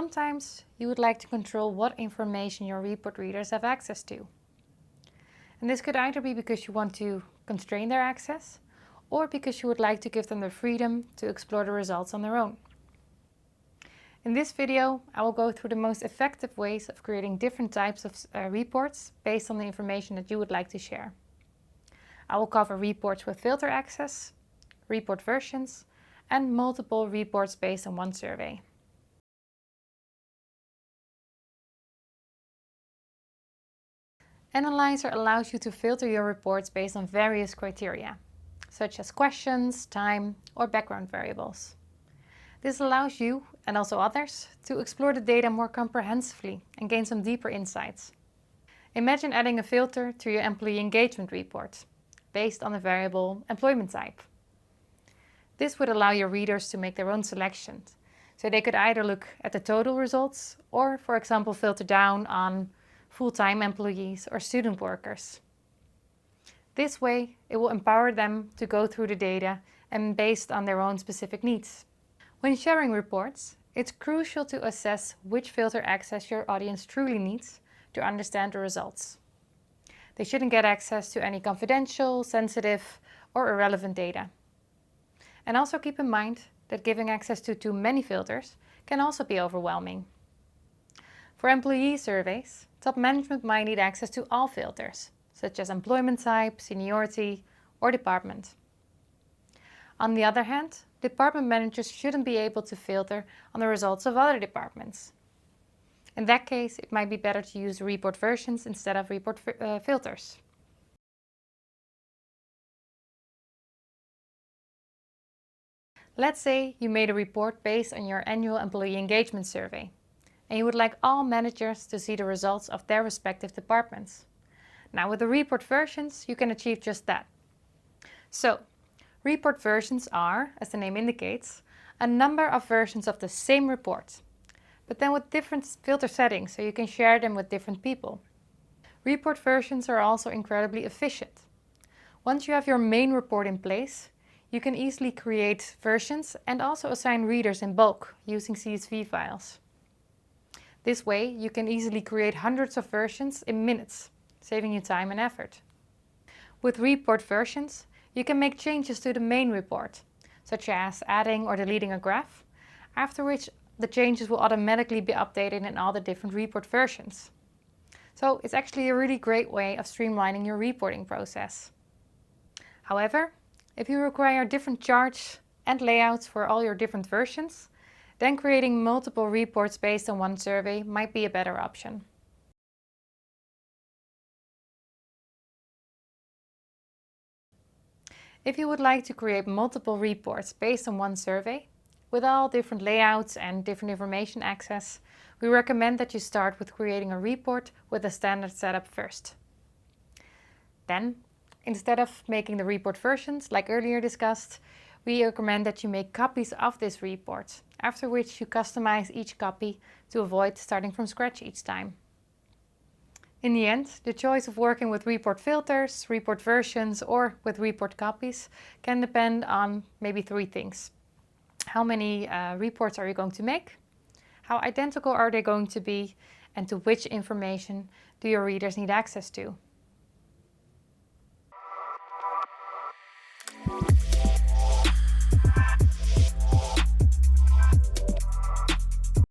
sometimes you would like to control what information your report readers have access to. And this could either be because you want to constrain their access, or because you would like to give them the freedom to explore the results on their own. In this video, I will go through the most effective ways of creating different types of reports based on the information that you would like to share. I will cover reports with filter access, report versions, and multiple reports based on one survey. Enalyzer allows you to filter your reports based on various criteria, such as questions, time, or background variables. This allows you, and also others, to explore the data more comprehensively and gain some deeper insights. Imagine adding a filter to your employee engagement report, based on the variable employment type. This would allow your readers to make their own selections, so they could either look at the total results or, for example, filter down on full-time employees or student workers. This way, it will empower them to go through the data and based on their own specific needs. When sharing reports, it's crucial to assess which filter access your audience truly needs to understand the results. They shouldn't get access to any confidential, sensitive, or irrelevant data. And also keep in mind that giving access to too many filters can also be overwhelming. For employee surveys, top management might need access to all filters, such as employment type, seniority, or department. On the other hand, department managers shouldn't be able to filter on the results of other departments. In that case, it might be better to use report versions instead of report filters. Let's say you made a report based on your annual employee engagement survey, and you would like all managers to see the results of their respective departments. Now, with the report versions, you can achieve just that. So, report versions are, as the name indicates, a number of versions of the same report, but then with different filter settings, so you can share them with different people. Report versions are also incredibly efficient. Once you have your main report in place, you can easily create versions and also assign readers in bulk using CSV files. This way, you can easily create hundreds of versions in minutes, saving you time and effort. With report versions, you can make changes to the main report, such as adding or deleting a graph, after which the changes will automatically be updated in all the different report versions. So it's actually a really great way of streamlining your reporting process. However, if you require different charts and layouts for all your different versions, then creating multiple reports based on one survey might be a better option. If you would like to create multiple reports based on one survey, with all different layouts and different information access, we recommend that you start with creating a report with a standard setup first. Then, instead of making the report versions like earlier discussed, we recommend that you make copies of this report, after which you customize each copy to avoid starting from scratch each time. In the end, the choice of working with report filters, report versions, or with report copies can depend on maybe three things. How many reports are you going to make? How identical are they going to be? And to which information do your readers need access to?